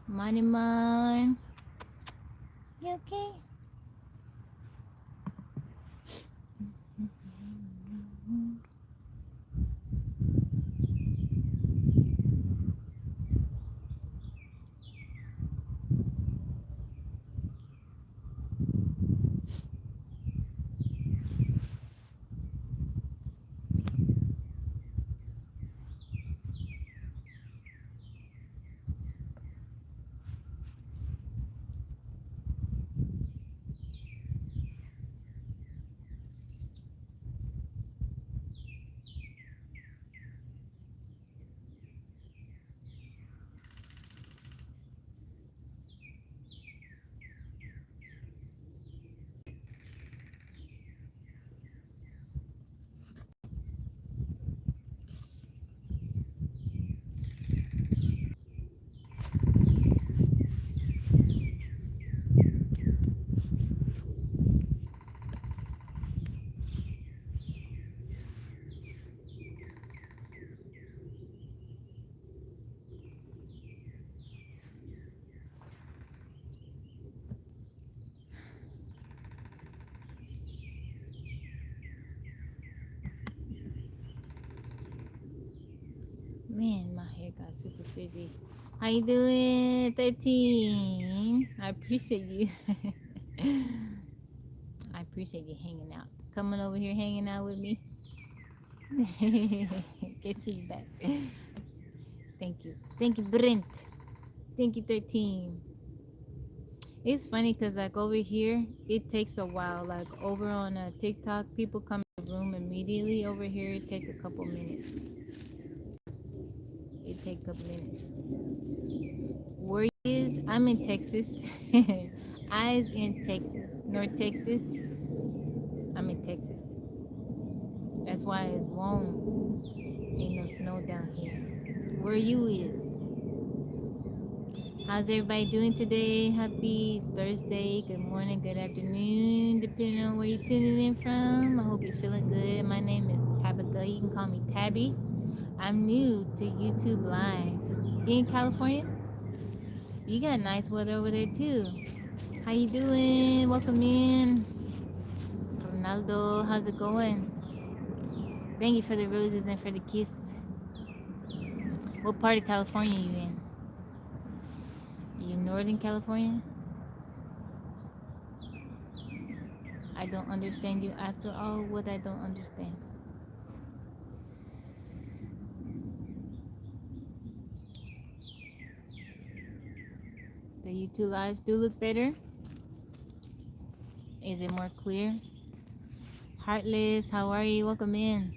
Money man. You okay? Man, my hair got super frizzy. How you doing, 13? I appreciate you. I appreciate you hanging out. Coming over here hanging out with me. Get to you back. Thank you. Thank you, Brent. Thank you, 13. It's funny because like over here, it takes a while. Like over on TikTok, people come in the room immediately. Over here, it takes a couple minutes. It takes a couple minutes. Where is? I'm in Texas. I's in Texas, North Texas. I'm in Texas. That's why it's warm. Ain't no snow down here. Where you is? How's everybody doing today? Happy Thursday. Good morning, good afternoon, depending on where you're tuning in from. I hope you're feeling good. My name is Tabitha. You can call me Tabby. I'm new to YouTube Live. You in California? You got nice weather over there too. How you doing? Welcome in. Ronaldo, how's it going? Thank you for the roses and for the kiss. What part of California are you in? Are you in Northern California? I don't understand you after all what I don't understand. The YouTube lives do look better. Is it more clear? Heartless, how are you? Welcome in.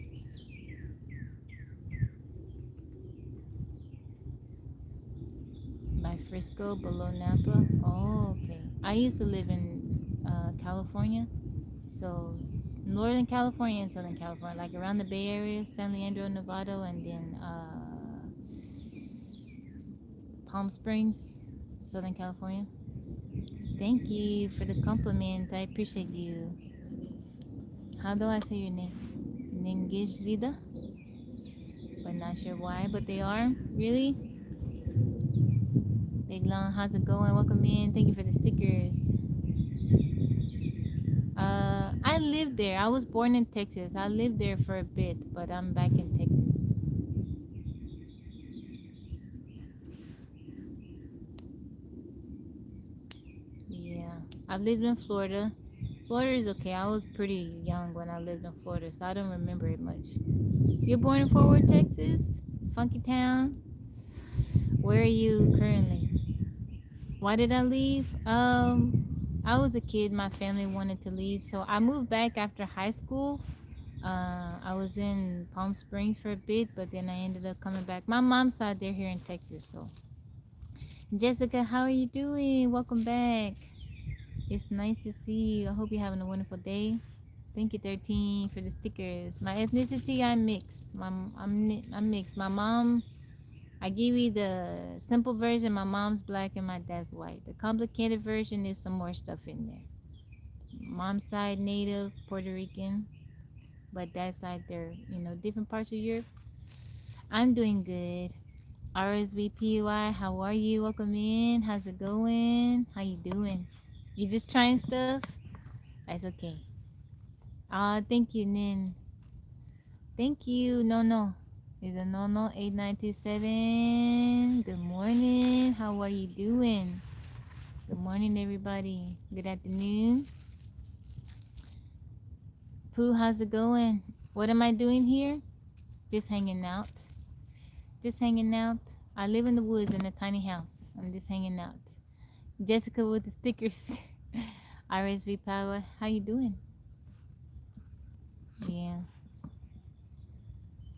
By Frisco, below Napa. Oh, okay. I used to live in California. So, Northern California and Southern California, like around the Bay Area, San Leandro, Nevada, and then Palm Springs, Southern California. Thank you for the compliment. I appreciate you. How do I say your name? Ningishzida? But not sure why, but they are. Really? Big Long, how's it going? Welcome in. Thank you for the stickers. I lived there. I was born in Texas. I lived there for a bit, but I'm back in Texas. Yeah, I've lived in Florida. Florida is okay. I was pretty young when I lived in Florida, so I don't remember it much. You're born in Fort Worth, Texas? Funky Town? Where are you currently? Why did I leave? I was a kid. My family wanted to leave, so I moved back after high school. I was in Palm Springs for a bit, but then I ended up coming back. My mom's side, they're here in Texas, so. Jessica, how are you doing? Welcome back. It's nice to see you. I hope you're having a wonderful day. Thank you, 13, for the stickers. My ethnicity, I'm mixed. I'm mixed. My mom, I give you the simple version. My mom's black and my dad's white. The complicated version is some more stuff in there. Mom's side native, Puerto Rican, but that side they're different parts of Europe. I'm doing good. RSVPY, how are you? Welcome in. How's it going? How you doing? You just trying stuff? That's okay. Thank you, Nin. Thank you. No. Is a no 8927. Good morning. How are you doing? Good morning, everybody. Good afternoon. Pooh, how's it going? What am I doing here? Just hanging out. Just hanging out. I live in the woods in a tiny house. I'm just hanging out. Jessica with the stickers. RSV Power, how you doing? Yeah.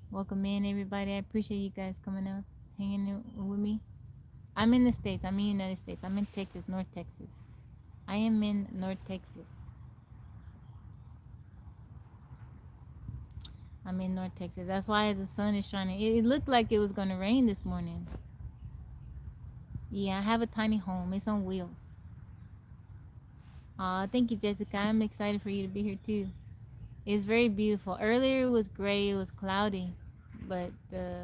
Welcome in, everybody. I appreciate you guys coming out, hanging with me. I'm in the States. I'm in the United States. I'm in Texas, North Texas. I am in North Texas. I'm in North Texas. That's why the sun is shining. It looked like it was going to rain this morning. Yeah, I have a tiny home. It's on wheels. Thank you, Jessica. I'm excited for you to be here, too. It's very beautiful. Earlier it was gray. It was cloudy. But the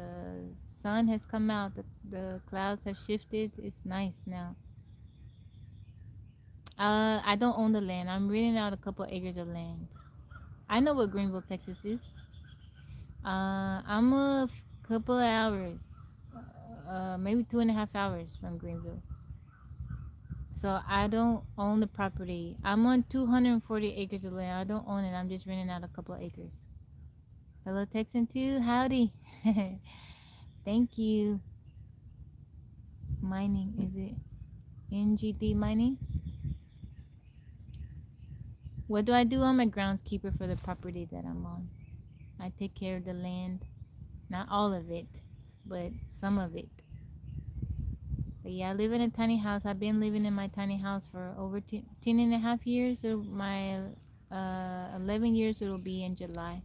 sun has come out. The clouds have shifted. It's nice now. I don't own the land. I'm renting out a couple acres of land. I know what Greenville, Texas is. I'm a couple of hours, maybe 2.5 hours from Greenville. So I don't own the property. I'm on 240 acres of land. I don't own it. I'm just renting out a couple of acres. Hello, Texan 2. Howdy. Thank you. Mining, is it NGD mining? What do I do? I'm a groundskeeper for the property that I'm on. I take care of the land. Not all of it, but some of it. But yeah, I live in a tiny house. I've been living in my tiny house for over 10.5 years. So my 11 years it'll be in July.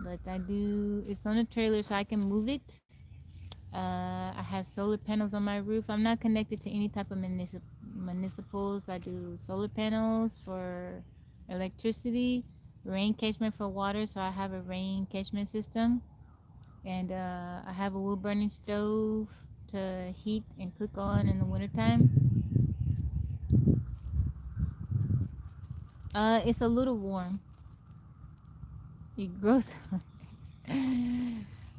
But it's on a trailer so I can move it. I have solar panels on my roof. I'm not connected to any type of municipals. I do solar panels for electricity, rain catchment for water. So I have a rain catchment system. And I have a wood burning stove to heat and cook on in the wintertime. It's a little warm. It grows.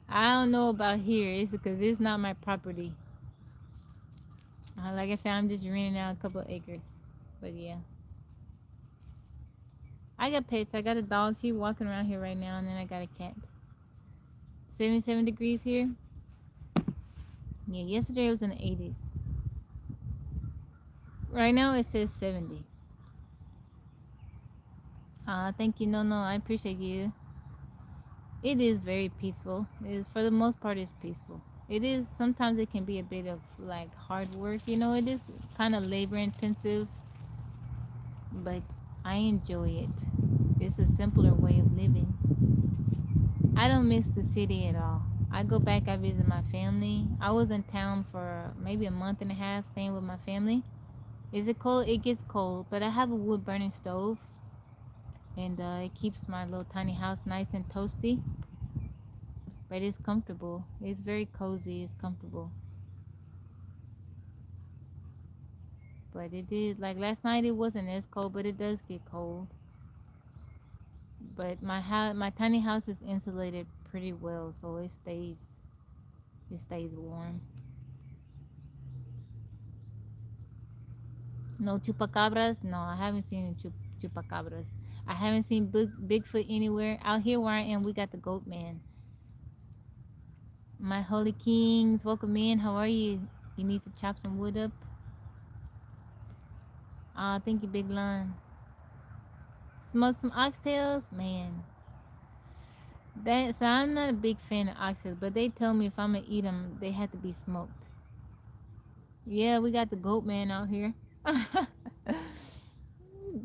I don't know about here. It's because it's not my property. Like I said, I'm just renting out a couple of acres. But yeah. I got pets. I got a dog. She's walking around here right now. And then I got a cat. 77 degrees here. Yeah, yesterday it was in the 80s. Right now it says 70. Thank you. No, I appreciate you. It is very peaceful. For the most part, it's peaceful. It is, sometimes it can be a bit of like hard work, it is kind of labor intensive, but I enjoy it. It's a simpler way of living. I don't miss the city at all. I go back, I visit my family. I was in town for maybe a month and a half staying with my family. Is it cold? It gets cold, but I have a wood burning stove, and it keeps my little tiny house nice and toasty. But it's comfortable. It's very cozy. It's comfortable. But it did, like last night it wasn't as cold, but it does get cold. But my tiny house is insulated pretty well, so it stays warm. No chupacabras? No, I haven't seen chupacabras. I haven't seen Bigfoot anywhere. Out here where I am, we got the goat man. My holy kings, welcome in. How are you? You need to chop some wood up? Thank you, Big Lon. Smoke some oxtails? Man. So I'm not a big fan of oxtails, but they tell me if I'm going to eat them, they have to be smoked. Yeah, we got the goat man out here.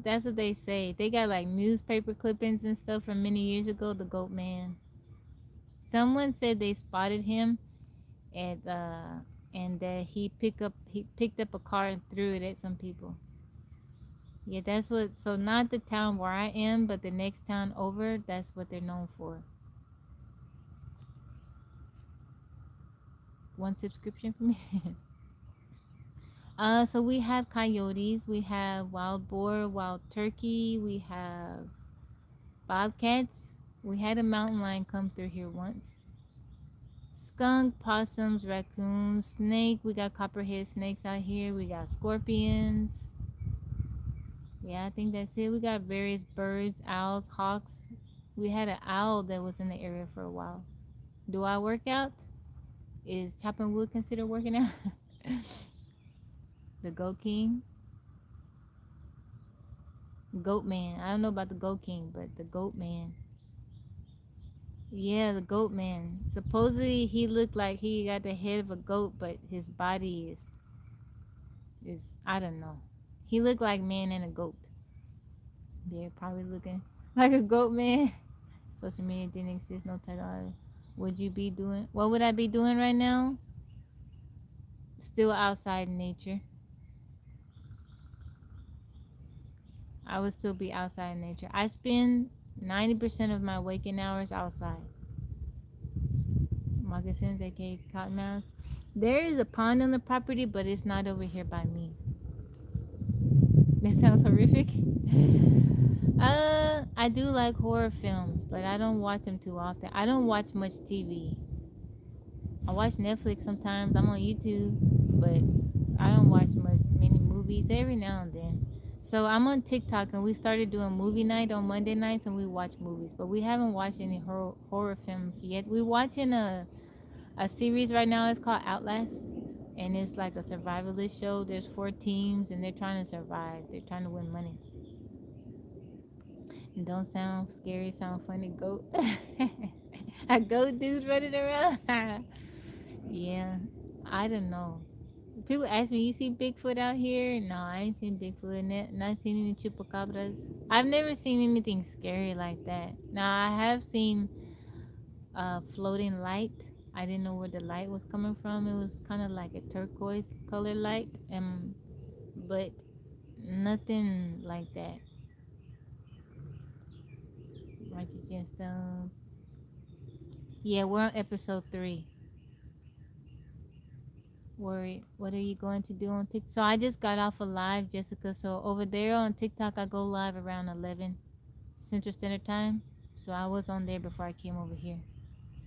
That's what they say. They got like newspaper clippings and stuff from many years ago, the goat man. Someone said they spotted him and that he picked up a car and threw it at some people. Yeah, so not the town where I am, but the next town over, that's what they're known for. one subscription for me. So we have coyotes, we have wild boar, wild turkey, we have bobcats. We had a mountain lion come through here once. Skunk, possums, raccoons, snake. We got copperhead snakes out here. We got scorpions. Yeah, I think that's it. We got various birds, owls, hawks. We had an owl that was in the area for a while. Do I work out? Is chopping wood considered working out? The Goat King? Goat Man. I don't know about the Goat King, but the Goat Man. Yeah, the Goat Man. Supposedly he looked like he got the head of a goat, but his body is I don't know. He looked like man and a goat. They're probably looking like a goat man. Social media didn't exist, no title. Would you be doing? What would I be doing right now? Still outside in nature. I would still be outside in nature. I spend 90% of my waking hours outside. Moccasins, aka cottonmouths. There is a pond on the property, but it's not over here by me. This sounds horrific. I do like horror films, but I don't watch them too often. I don't watch much TV. I watch Netflix sometimes. I'm on YouTube, but I don't watch many movies every now and then. So I'm on TikTok, and we started doing movie night on Monday nights, and we watch movies, but we haven't watched any horror films yet. We're watching a series right now. It's called Outlast, and it's like a survivalist show. There's 4 teams, and they're trying to survive. They're trying to win money. And don't sound scary, sound funny. Goat. A goat dude running around. Yeah, I don't know. People ask me, you see Bigfoot out here? No, I ain't seen Bigfoot. Not seen any chupacabras. I've never seen anything scary like that. Now, I have seen floating light. I didn't know where the light was coming from. It was kind of like a turquoise color light, but nothing like that. Righteous Gemstones. Yeah, we're on episode 3. Worry, what are you going to do on TikTok? So I just got off a live, Jessica. So over there on TikTok, I go live around 11 Central Standard Time. So I was on there before I came over here.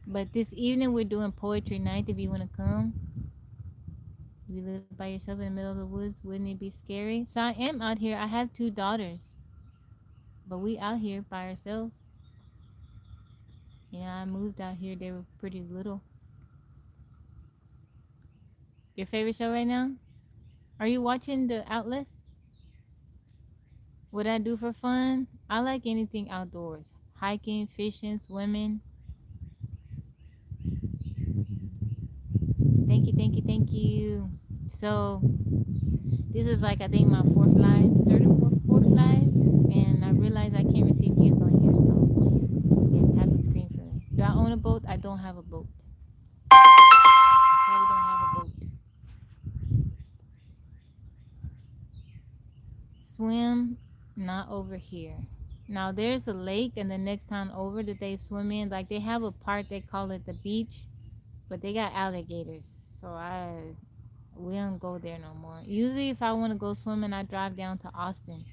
But this evening we're doing poetry night. If you want to come, you live by yourself in the middle of the woods. Wouldn't it be scary? So I am out here. I have 2 daughters, but we out here by ourselves. Yeah, I moved out here. They were pretty little. Your favorite show right now? Are you watching the Outlast? What I do for fun? I like anything outdoors. Hiking, fishing, swimming. Thank you, thank you, thank you. So this is like I think my 4th live, 3rd or 4th live, and I realized I can't receive gifts on here. So yeah, tap the screen for me. Do I own a boat? I don't have a boat. I probably don't have a boat. Swim, not over here. Now there's a lake and the next town over that they swim in. Like they have a part, they call it the beach, but they got alligators. So we don't go there no more. Usually if I want to go swimming, I drive down to Austin.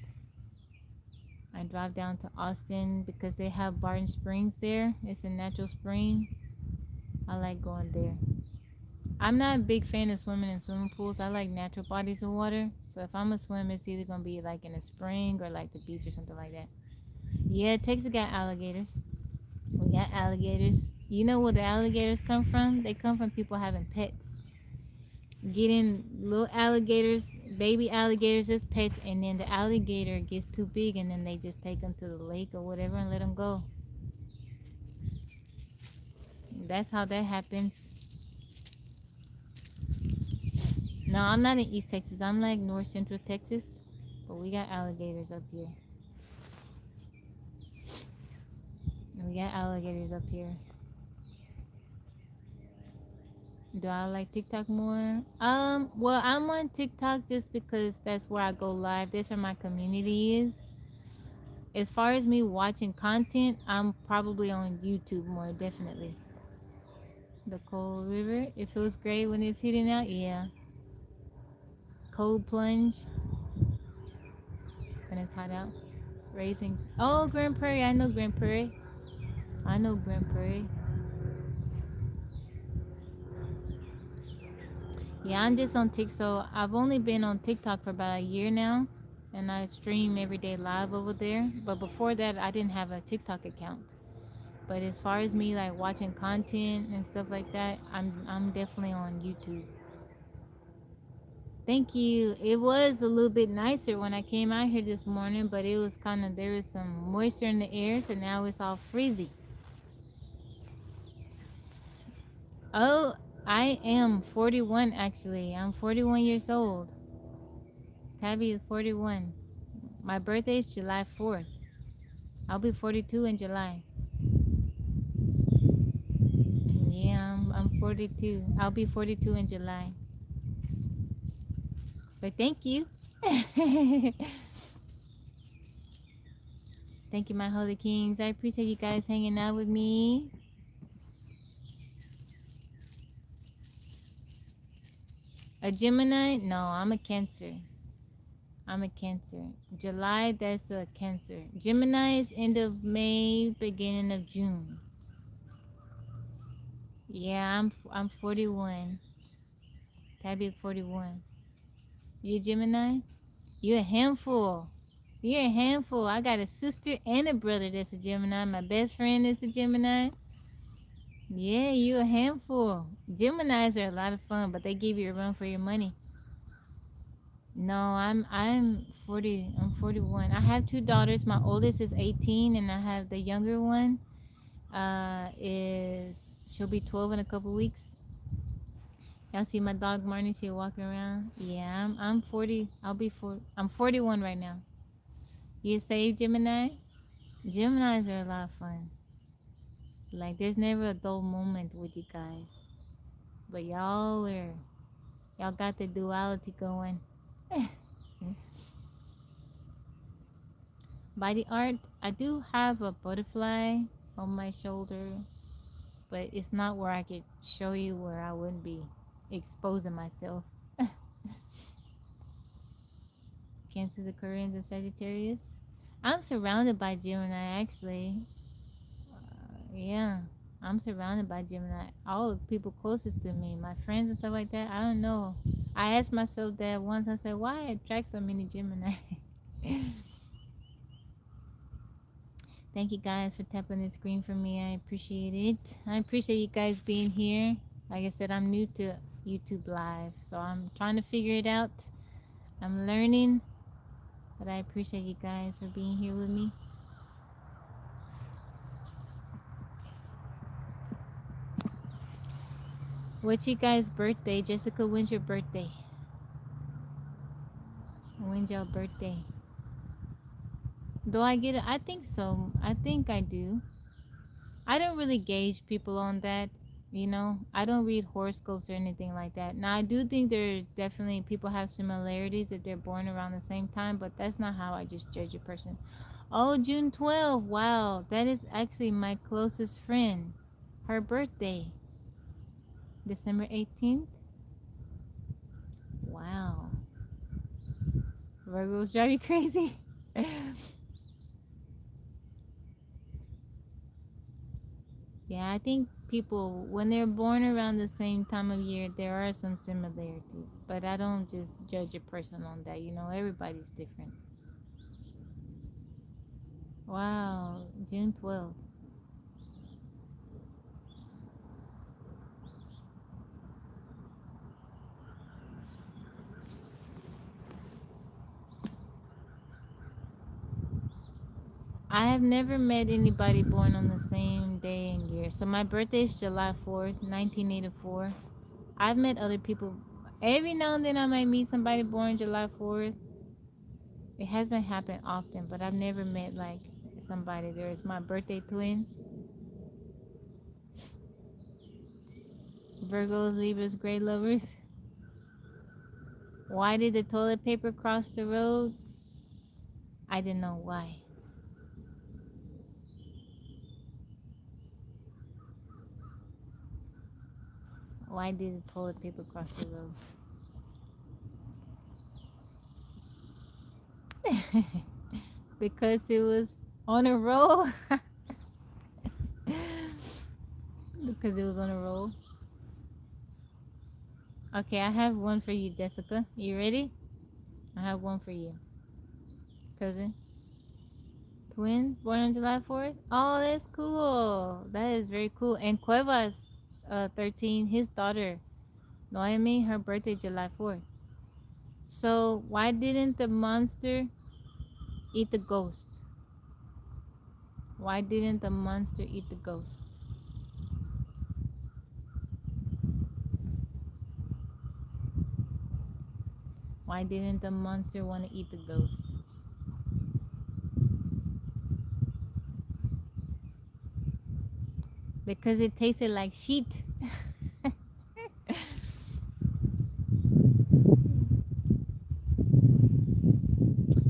I drive down to Austin because they have Barton Springs there. It's a natural spring. I like going there. I'm not a big fan of swimming in swimming pools. I like natural bodies of water. So if I'm gonna swim, it's either gonna be like in a spring or like the beach or something like that. Yeah, Texas got alligators. We got alligators. You know where the alligators come from? They come from people having pets. Getting little alligators, baby alligators as pets, and then the alligator gets too big, and then they just take them to the lake or whatever and let them go. That's how that happens. No, I'm not in East Texas. I'm like North Central Texas, but we got alligators up here. We got alligators up here. Do I like TikTok more? Well, I'm on TikTok just because that's where I go live. That's where my community is. As far as me watching content, I'm probably on YouTube more, definitely. The cold river. It feels great when it's heating out. Yeah. Cold plunge when it's hot out. Raising. Oh, Grand Prairie. I know Grand Prairie. I know Grand Prairie. Yeah, I'm just on TikTok. So I've only been on TikTok for about a year now, and I stream every day live over there. But before that, I didn't have a TikTok account. But as far as me like watching content and stuff like that, I'm definitely on YouTube. Thank you. It was a little bit nicer when I came out here this morning, but it was kind of, there was some moisture in the air, so now it's all freezy. Oh, I am 41 actually. I'm 41 years old. Tabby is 41. My birthday is July 4th. I'll be 42 in July. Yeah, I'm 42. I'll be 42 in July. But thank you. Thank you, my holy kings. I appreciate you guys hanging out with me. A Gemini? No, I'm a Cancer. I'm a Cancer. July, that's a Cancer. Gemini is end of May, beginning of June. Yeah, I'm 41. Tabby is 41. You a Gemini? You a handful. You're a handful. I got a sister and a brother that's a Gemini. My best friend is a Gemini. Yeah, you a handful. Geminis are a lot of fun, but they give you a run for your money. No, I'm 40. I'm 41. I have two daughters. My oldest is 18, and I have the younger one. Is she'll be 12 in a couple weeks. Y'all see my dog Marnie? She walking around. Yeah, I'm 40. I'll be 4. I'm 41 right now. You say Gemini? Geminis are a lot of fun. Like there's never a dull moment with you guys. But y'all got the duality going. Body art, I do have a butterfly on my shoulder, but it's not where I could show you where I wouldn't be exposing myself. Cancers, Aquarians, and Sagittarius. I'm surrounded by Gemini actually. Yeah, I'm surrounded by Gemini. All the people closest to me, my friends and stuff like that. I don't know. I asked myself that once. I said, why I attract so many Gemini? Thank you guys for tapping the screen for me. I appreciate it. I appreciate you guys being here. Like I said, I'm new to YouTube Live, so I'm trying to figure it out. I'm learning, but I appreciate you guys for being here with me. What's you guys' birthday? Jessica, when's your birthday? When's your birthday? Do I get it? I think so. I think I do. I don't really gauge people on that, you know. I don't read horoscopes or anything like that. Now, I do think there definitely people have similarities if they're born around the same time, but that's not how I just judge a person. Oh, June 12th. Wow, that is actually my closest friend. Her birthday, December 18th. Wow. Virgos drive you crazy. Yeah, I think people, when they're born around the same time of year, there are some similarities. But I don't just judge a person on that. You know, everybody's different. Wow, June 12th. I have never met anybody born on the same day and year. So my birthday is July 4th, 1984. I've met other people. Every now and then I might meet somebody born July 4th. It hasn't happened often, but I've never met like somebody there is my birthday twin. Virgos, Libras, Gray lovers. Why did the toilet paper cross the road? I didn't know why. Why did the toilet paper cross the road? Because it was on a roll. Because it was on a roll. Okay, I have one for you, Jessica. You ready? I have one for you. Cousin. Twins born on July 4th? Oh, that's cool. That is very cool. And Cuevas, 13, his daughter, Noemi, her birthday July 4th. So why didn't the monster eat the ghost? Why didn't the monster eat the ghost? Why didn't the monster want to eat the ghost? Because it tasted like sheet.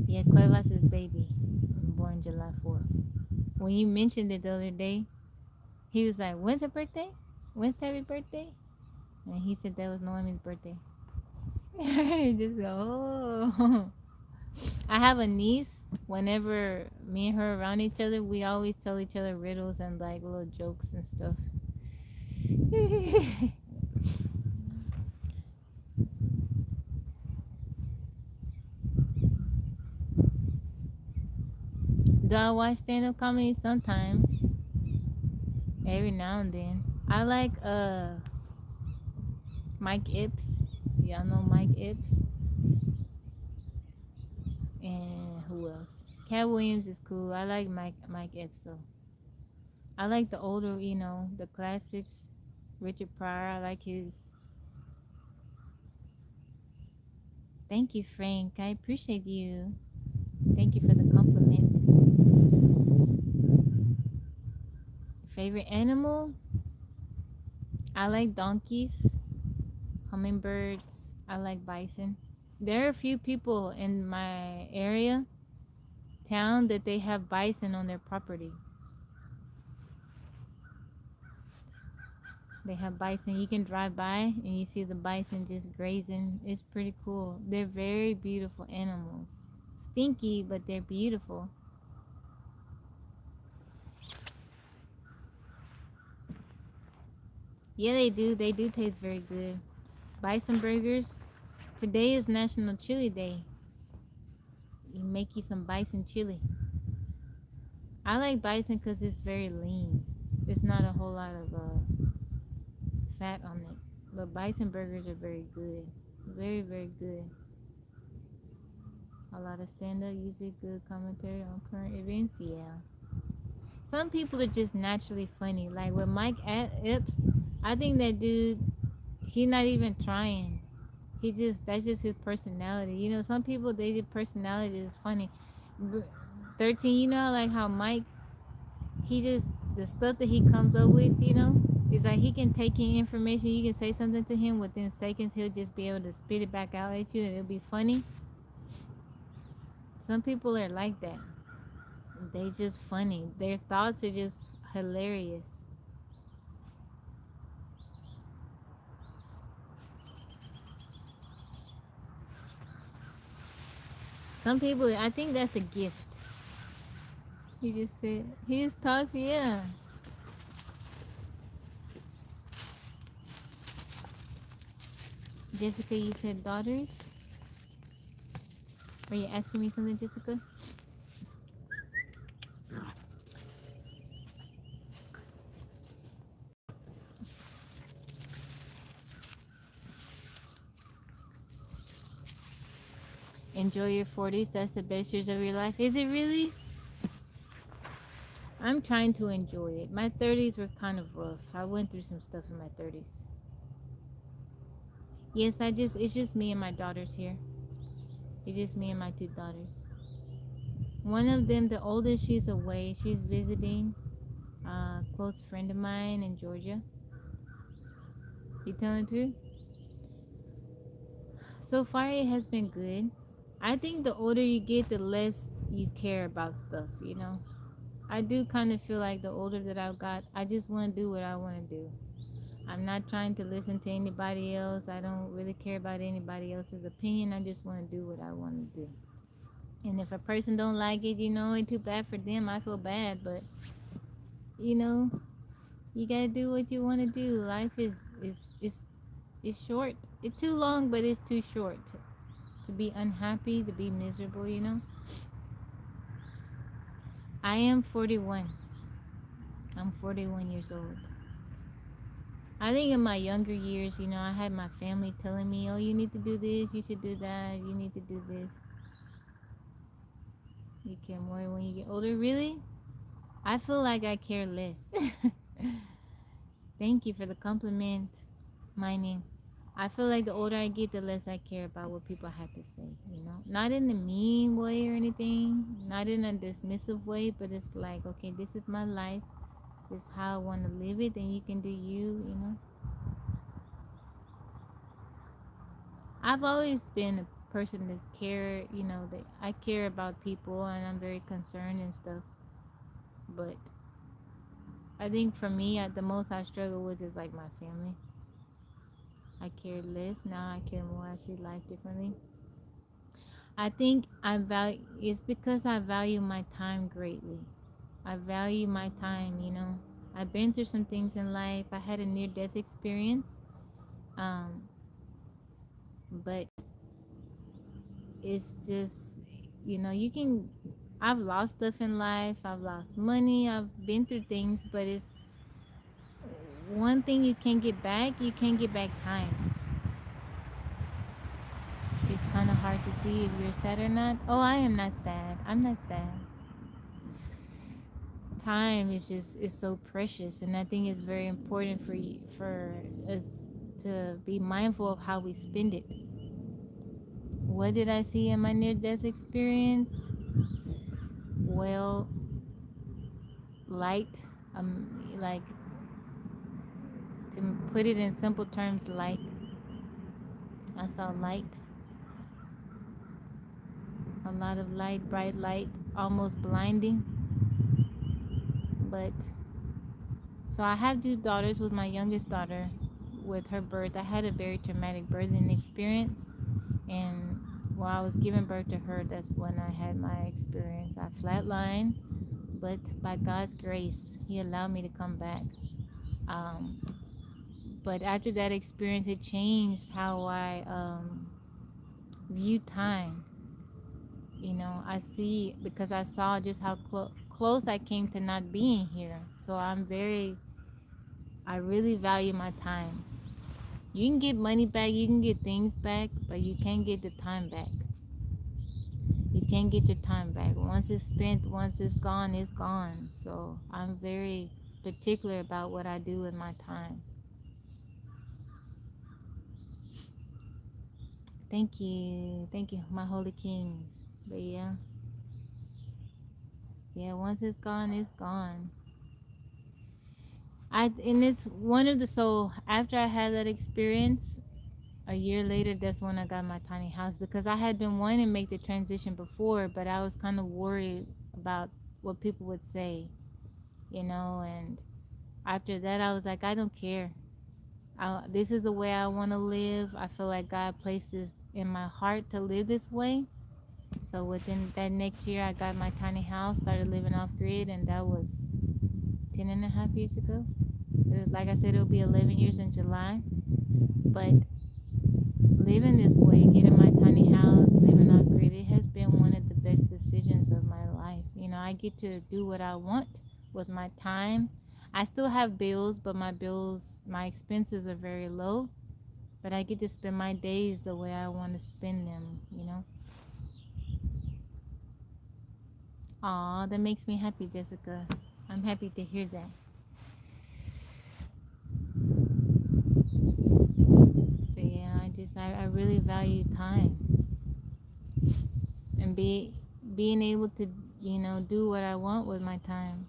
Yeah, Cuevas' baby, born July 4th. When you mentioned it the other day, he was like, when's her birthday? When's Tabby's birthday? And he said that was Noemi's birthday. Just go, oh. I have a niece. Whenever me and her around each other, we always tell each other riddles and like little jokes and stuff. Do I watch stand-up comedy? Sometimes, every now and then. I like Mike Epps. Y'all know Mike Epps. And who else? Cat Williams is cool. I like Mike Epps though. I like the older, the classics. Richard Pryor. I like his. Thank you, Frank. I appreciate you. Thank you for the compliment. Favorite animal? I like donkeys, hummingbirds. I like bison. There are a few people in my area, town, that they have bison on their property. They have bison. You can drive by and you see the bison just grazing. It's pretty cool. They're very beautiful animals. Stinky, but they're beautiful. Yeah, they do. They do taste very good. Bison burgers. Today is National Chili Day. You make you some bison chili. I like bison because it's very lean. There's not a whole lot of fat on it. But bison burgers are very good. Very, very good. A lot of stand-up, usually good commentary on current events. Yeah. Some people are just naturally funny. Like with Mike Epps, I think that dude, he's not even trying. That's just his personality. Some people, their personality is funny. 13, like how Mike, he just, the stuff that he comes up with, it's like he can take in information. You can say something to him within seconds. He'll just be able to spit it back out at you and it'll be funny. Some people are like that. They just funny. Their thoughts are just hilarious. Some people, I think that's a gift. He just said, he just talks, yeah. Jessica, you said daughters? Are you asking me something, Jessica? Enjoy your 40s. That's the best years of your life. Is it really? I'm trying to enjoy it. My 30s were kind of rough. I went through some stuff in my 30s. Yes, it's just me and my daughters here. It's just me and my two daughters. One of them, the oldest, she's away. She's visiting a close friend of mine in Georgia. You telling the truth? So far, it has been good. I think the older you get, the less you care about stuff, I do kind of feel like the older that I've got, I just want to do what I want to do. I'm not trying to listen to anybody else. I don't really care about anybody else's opinion. I just want to do what I want to do. And if a person don't like it, it's too bad for them. I feel bad, but you know, you gotta do what you want to do. Life is short. It's too long, but it's too short to be unhappy, to be miserable. I am 41. I'm 41 years old. I think in my younger years, I had my family telling me, oh, you need to do this, you should do that, you need to do this. You care more when you get older. Really? I feel like I care less. Thank you for the compliment, mining. I feel like the older I get, the less I care about what people have to say. Not in a mean way or anything, not in a dismissive way, but it's like, okay, this is my life. This is how I want to live it, and you can do you. I've always been a person that's that I care about people and I'm very concerned and stuff. But I think for me, the most I struggle with is like my family. I care less now. I care more. I see life differently. I think it's because I value my time greatly. I value my time. I've been through some things in life. I had a near death experience. Um, but it's just, you can, I've lost stuff in life. I've lost money. I've been through things, but it's one thing you can't get back. You can't get back time. It's kind of hard to see if you're sad or not. Oh, I am not sad. I'm not sad. Time is so precious, and I think it's very important for us to be mindful of how we spend it. What did I see in my near-death experience? Well, light. Like, to put it in simple terms, light. I saw light. A lot of light, bright light, almost blinding. But so I have two daughters. With my youngest daughter, with her birth, I had a very traumatic birthing experience, and while I was giving birth to her, that's when I had my experience. I flatlined, but by God's grace, He allowed me to come back. Um, but after that experience, it changed how I view time. I see, because I saw just how close I came to not being here. So I really value my time. You can get money back, you can get things back, but you can't get the time back. You can't get your time back. Once it's spent, once it's gone, it's gone. So I'm very particular about what I do with my time. Thank you. Thank you, my holy kings. But yeah, once it's gone, it's gone. And it's one of the so after I had that experience, a year later, that's when I got my tiny house, because I had been wanting to make the transition before, but I was kind of worried about what people would say, and after that I was like, I don't care. This is the way I want to live. I feel like God placed this in my heart to live this way. So within that next year, I got my tiny house, started living off grid, and that was 10 and a half years ago. Like I said, it'll be 11 years in July. But living this way, getting my tiny house, living off grid, it has been one of the best decisions of my life. I get to do what I want with my time. I still have bills, but my expenses are very low. But I get to spend my days the way I want to spend them. Aw, that makes me happy, Jessica. I'm happy to hear that. But yeah, I really value time, and being able to, do what I want with my time.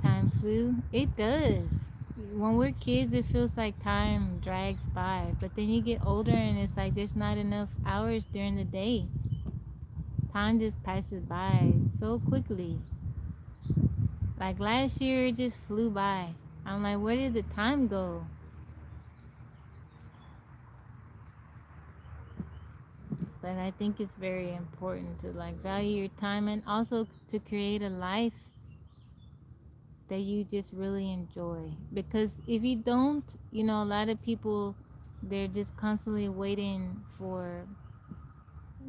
Time flew. It does. when we're kids, it feels like time drags by. But then you get older and it's like there's not enough hours during the day. Time just passes by so quickly. Like last year, it just flew by. I'm like, where did the time go? But I think it's very important to like value your time and also to create a life that you just really enjoy. Because if you don't, a lot of people, they're just constantly waiting for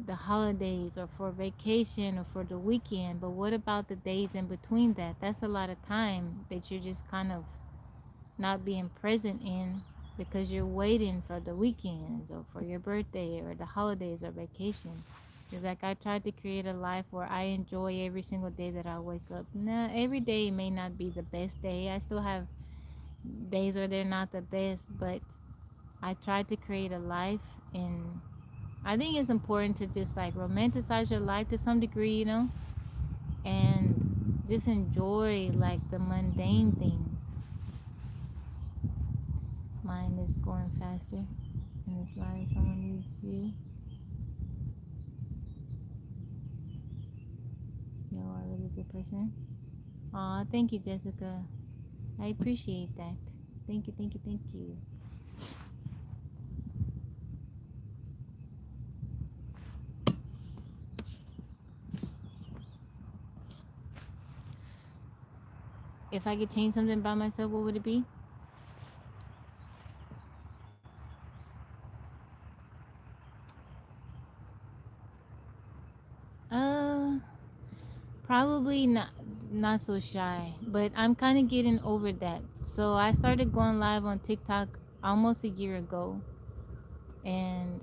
the holidays or for vacation or for the weekend. But what about the days in between that? That's a lot of time that you're just kind of not being present in because you're waiting for the weekends or for your birthday or the holidays or vacation. It's like I tried to create a life where I enjoy every single day that I wake up. Now, every day may not be the best day. I still have days where they're not the best, but I tried to create a life, and I think it's important to just like romanticize your life to some degree, and just enjoy like the mundane things. Mine is going faster in this live. Someone needs you. You are a really good person. Aw, thank you, Jessica. I appreciate that. Thank you, thank you, thank you. If I could change something about myself, what would it be? Uh, Probably not so shy, but I'm kind of getting over that. So I started going live on TikTok almost a year ago, and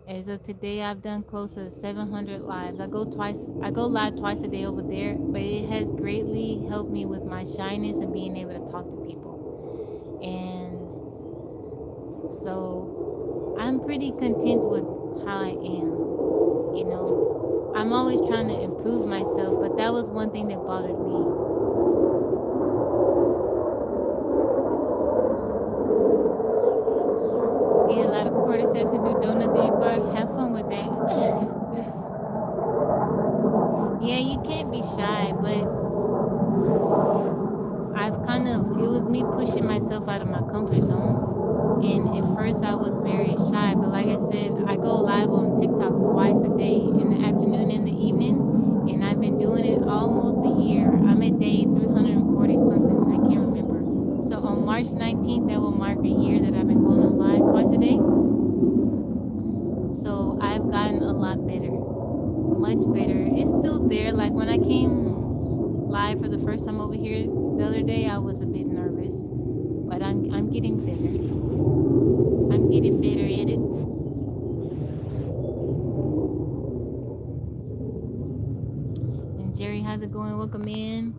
as of today, I've done close to 700 lives. I go live twice a day over there, but it has greatly helped me with my shyness and being able to talk to people. And so I'm pretty content with how I am. I'm always trying to improve myself, but that was one thing that bothered me. Eat a lot of cordyceps and do donuts in your car. Have fun with that. Yeah, you can't be shy, but it was me pushing myself out of my comfort zone. And at first I was very shy, but like I said, I go live on TikTok twice a day, in the afternoon and the evening, and I've been doing it almost a year. I'm at day 340 something, I can't remember. So on March 19th, that will mark a year that I've been going on live twice a day. So I've gotten a lot better, much better. It's still there. Like when I came live for the first time over here the other day, I was a bit nervous, but I'm getting better. I'm getting better at it. And Jerry, how's it going? Welcome in.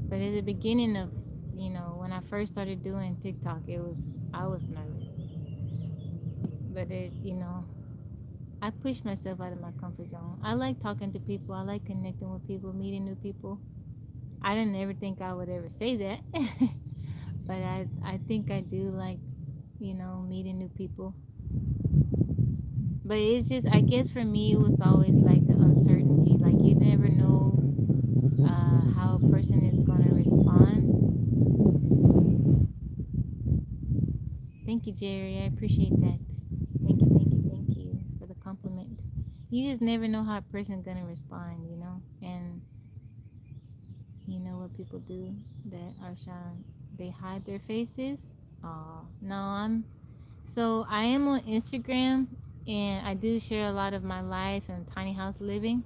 But at the beginning of, when I first started doing TikTok, I was nervous. But I pushed myself out of my comfort zone. I like talking to people. I like connecting with people, meeting new people. I didn't ever think I would ever say that. But I think I do like, meeting new people. But it's just, I guess for me, it was always like the uncertainty. Like you never know how a person is going to respond. Thank you, Jerry. I appreciate that. Thank you, thank you, thank you for the compliment. You just never know how a person's going to respond, And you know what people do that are shy? They hide their faces. Oh, no, I am on Instagram, and I do share a lot of my life and tiny house living,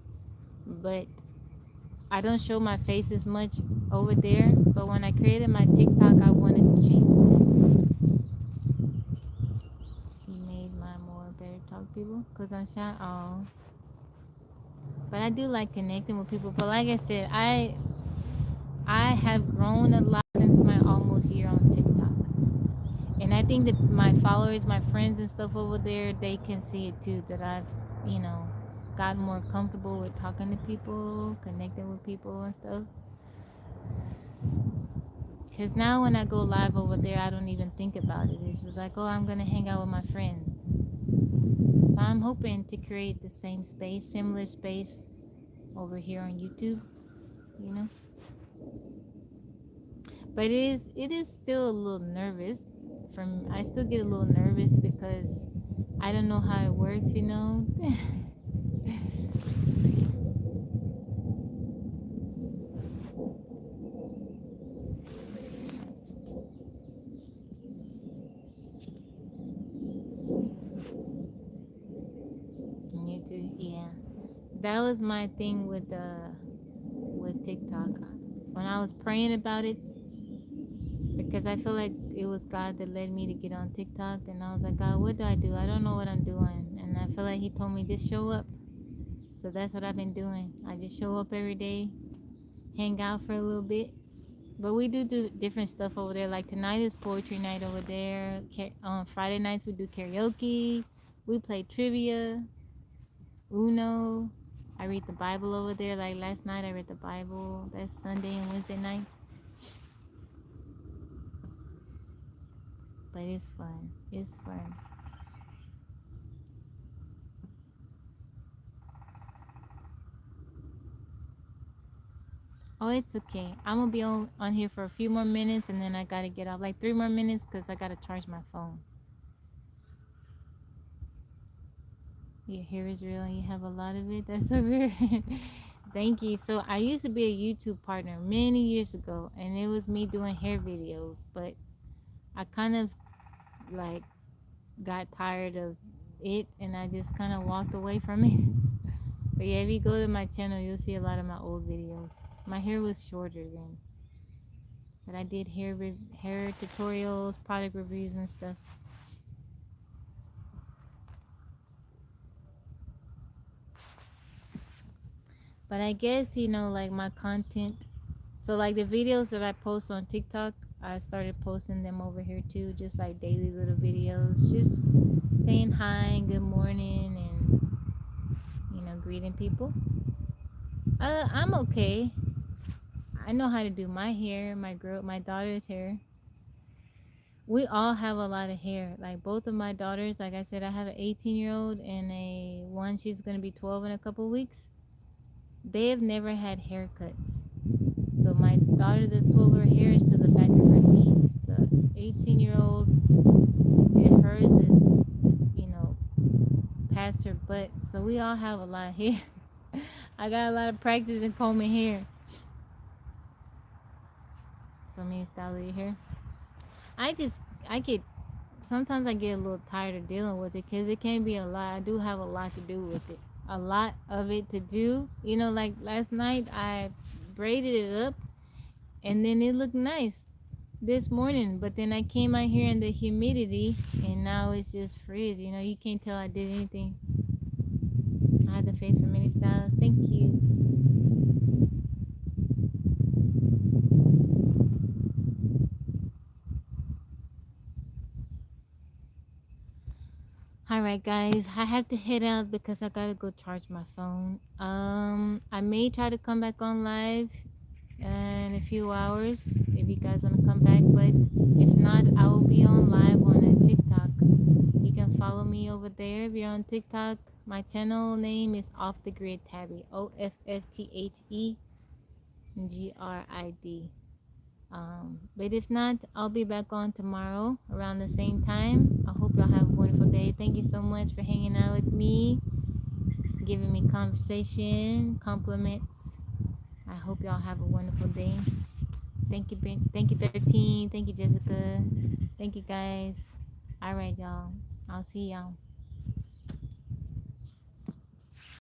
but I don't show my face as much over there. But when I created my TikTok, I wanted to change that. You made my more better talk people because I'm shy. Oh, but I do like connecting with people. But like I said, I have grown a lot since my almost year on TikTok, and I think that my followers, my friends and stuff over there, they can see it too, that I've, you know, gotten more comfortable with talking to people, connecting with people and stuff. Because now when I go live over there, I don't even think about it. It's just like, oh, I'm going to hang out with my friends. So I'm hoping to create the same space, similar space over here on YouTube, you know. But it is still a little nervous. I still get a little nervous because I don't know how it works, you know. YouTube, yeah. That was my thing with TikTok. When I was praying about it, because I feel like it was God that led me to get on TikTok, and I was like, God, what do? I don't know what I'm doing, and I feel like He told me just show up. So that's what I've been doing. I just show up every day, hang out for a little bit. But we do different stuff over there. Like tonight is poetry night over there. On Friday nights we do karaoke. We play trivia, Uno. I read the Bible over there. Like last night I read the Bible. That's Sunday and Wednesday nights. But it's fun. It's fun. Oh, it's okay. I'm gonna be on here for a few more minutes and then I gotta get off. Like 3 more minutes because I gotta charge my phone. Your hair is real and you have a lot of it. That's so rare. Thank you. So I used to be a YouTube partner many years ago, and it was me doing hair videos, but I kind of like got tired of it and I just kind of walked away from it. But yeah, if you go to my channel, you'll see a lot of my old videos. My hair was shorter then, but I did hair tutorials, product reviews and stuff. But I guess, you know, like my content, so like the videos that I post on TikTok, I started posting them over here too, just like daily little videos, just saying hi and good morning and, you know, greeting people. I'm okay. I know how to do my hair, my daughter's hair. We all have a lot of hair. Like both of my daughters, like I said, I have an 18-year-old and a one, she's going to be 12 in a couple weeks. They have never had haircuts. So my daughter that's 12, her hair is to the back of her knees. The 18-year-old, hers is, you know, past her butt. So we all have a lot of hair. I got a lot of practice in combing hair. So me style your hair. Sometimes I get a little tired of dealing with it because it can be a lot. I do have a lot to do with it. A lot of it to do. You know, like last night I braided it up and then it looked nice this morning. But then I came out here in the humidity and now it's just frizz. You know, you can't tell I did anything. I had the face for many styles. Thank you. Alright guys, I have to head out because I gotta go charge my phone. I may try to come back on live in a few hours if you guys want to come back, but if not, I will be on live on a TikTok. You can follow me over there if you're on TikTok. My channel name is OffTheGridTabi, OffTheGrid. But if not, I'll be back on tomorrow around the same time. I hope y'all have a wonderful day. Thank you so much for hanging out with me, giving me conversation, compliments. I hope y'all have a wonderful day. Thank you, 13. Thank you, Jessica. Thank you, guys. All right, y'all. I'll see y'all.